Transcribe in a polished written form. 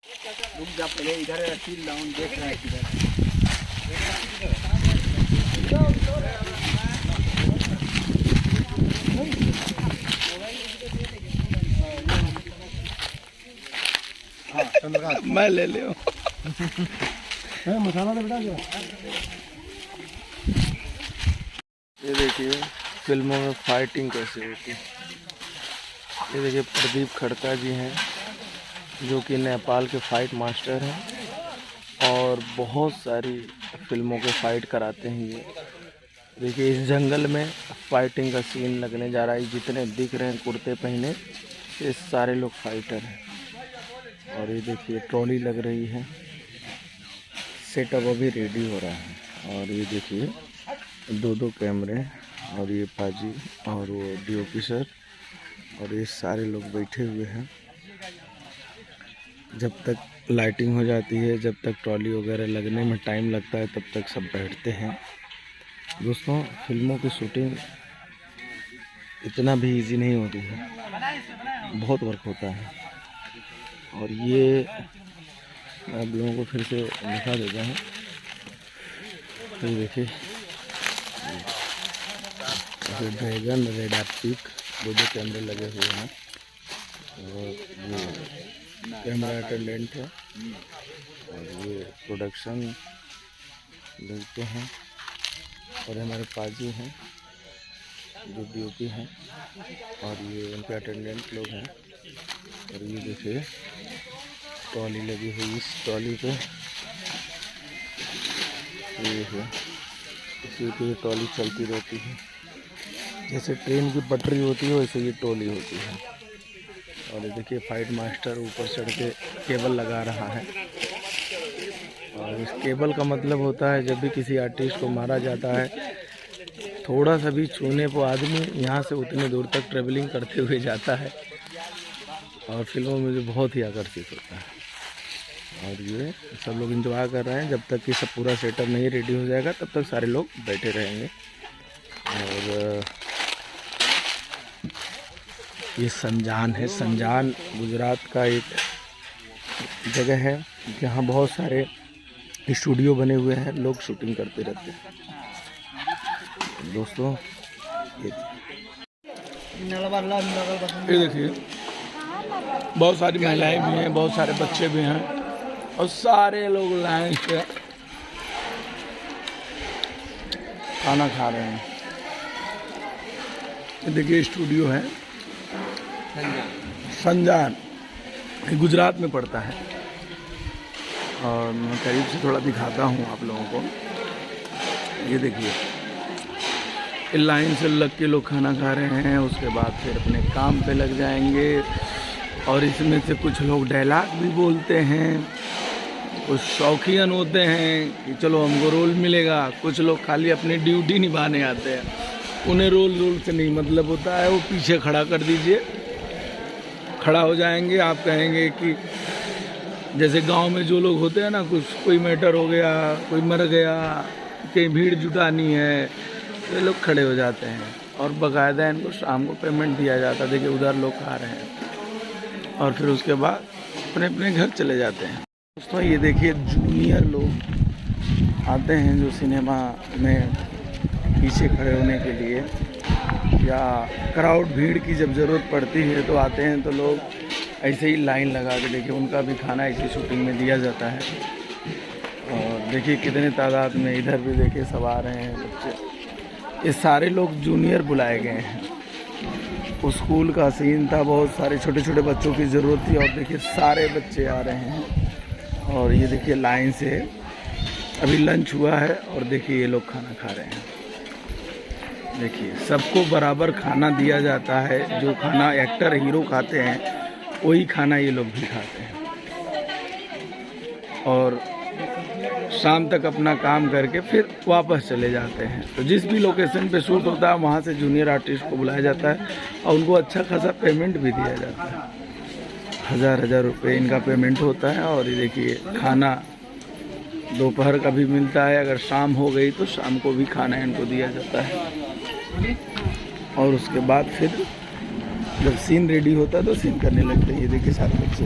रुक जा, पहले इधर चिल डाउन देख रहा है किधर। मैं ले ले मसाला तो बेटा। ये देखिए फिल्मों में फाइटिंग कैसे होती है। ये देखिए प्रदीप खड़का जी हैं जो कि नेपाल के फाइट मास्टर हैं और बहुत सारी फिल्मों के फाइट कराते हैं। ये देखिए इस जंगल में फाइटिंग का सीन लगने जा रहा है। जितने दिख रहे हैं कुर्ते पहने ये सारे लोग फाइटर हैं। और ये देखिए ट्रॉली लग रही है, सेटअप अभी रेडी हो रहा है। और ये देखिए दो कैमरे और ये पाजी और वो डीओपी सर और ये सारे लोग बैठे हुए हैं। जब तक लाइटिंग हो जाती है, जब तक ट्रॉली वगैरह लगने में टाइम लगता है, तब तक सब बैठते हैं। दोस्तों फिल्मों की शूटिंग इतना भी इजी नहीं होती है, बहुत वर्क होता है। और ये मैं आप लोगों को फिर से दिखा देता हूँ। ये देखिए ड्रैगन रेड एपिक दो कैमरे लगे हुए हैं और ये कैमरा अटेंडेंट है और ये प्रोडक्शन देखते हैं। और हमारे पाजी हैं जो डीओपी हैं और ये उनके अटेंडेंट लोग हैं। और ये देखिए ट्रॉली लगी हुई, इस ट्रॉली पे ये है, इसी पे ट्रॉली चलती रहती है। जैसे ट्रेन की पटरी होती है वैसे ये ट्रॉली होती है। और ये देखिए फाइट मास्टर ऊपर चढ़ के केबल लगा रहा है। और इस केबल का मतलब होता है जब भी किसी आर्टिस्ट को मारा जाता है, थोड़ा सा भी छूने पर आदमी यहाँ से उतने दूर तक ट्रेवलिंग करते हुए जाता है और फिल्मों में जो बहुत ही आकर्षित होता है। और ये सब लोग एंजॉय कर रहे हैं। जब तक कि सब पूरा सेटअप नहीं रेडी हो जाएगा तब तक सारे लोग बैठे रहेंगे। और ये संजान है, संजान गुजरात का एक जगह है जहाँ बहुत सारे स्टूडियो बने हुए हैं, लोग शूटिंग करते रहते हैं। दोस्तों ये देखिए बहुत सारी महिलाएं भी हैं, बहुत सारे बच्चे भी हैं और सारे लोग लाइन से खाना खा रहे हैं। ये देखिए स्टूडियो है संजान, गुजरात में पड़ता है। और मैं करीब से थोड़ा दिखाता हूँ आप लोगों को। ये देखिए लाइन से लग के लोग खाना खा रहे हैं, उसके बाद फिर अपने काम पे लग जाएंगे। और इसमें से कुछ लोग डायलॉग भी बोलते हैं, कुछ शौकीन होते हैं कि चलो हमको रोल मिलेगा, कुछ लोग खाली अपनी ड्यूटी निभाने आते हैं। उन्हें रोल से नहीं मतलब होता है, वो पीछे खड़ा कर दीजिए, खड़ा हो जाएंगे। आप कहेंगे कि जैसे गांव में जो लोग होते हैं ना, कुछ कोई मैटर हो गया, कोई मर गया, कहीं भीड़ जुटानी है, तो ये लोग खड़े हो जाते हैं और बाकायदा इनको शाम को पेमेंट दिया जाता है। देखिए उधर लोग खा रहे हैं और फिर उसके बाद अपने अपने घर चले जाते हैं। दोस्तों ये देखिए जूनियर लोग आते हैं जो सिनेमा में पीछे खड़े होने के लिए, या क्राउड भीड़ की जब ज़रूरत पड़ती है तो आते हैं। तो लोग ऐसे ही लाइन लगा के देखिए उनका भी खाना इसी शूटिंग में दिया जाता है। और देखिए कितने तादाद में इधर भी देखिए सब आ रहे हैं बच्चे। ये सारे लोग जूनियर बुलाए गए हैं। स्कूल का सीन था, बहुत सारे छोटे छोटे बच्चों की ज़रूरत थी और देखिए सारे बच्चे आ रहे हैं। और ये देखिए लाइन से अभी लंच हुआ है और देखिए ये लोग खाना खा रहे हैं। देखिए सबको बराबर खाना दिया जाता है। जो खाना एक्टर हीरो खाते हैं वही खाना ये लोग भी खाते हैं। और शाम तक अपना काम करके फिर वापस चले जाते हैं। तो जिस भी लोकेशन पे शूट होता है वहाँ से जूनियर आर्टिस्ट को बुलाया जाता है और उनको अच्छा खासा पेमेंट भी दिया जाता है। 1000 रुपये इनका पेमेंट होता है। और ये देखिए खाना दोपहर का भी मिलता है, अगर शाम हो गई तो शाम को भी खाना इनको दिया जाता है। और उसके बाद फिर जब सीन रेडी होता है तो सीन करने लगते हैं। ये देखिए सारे बच्चे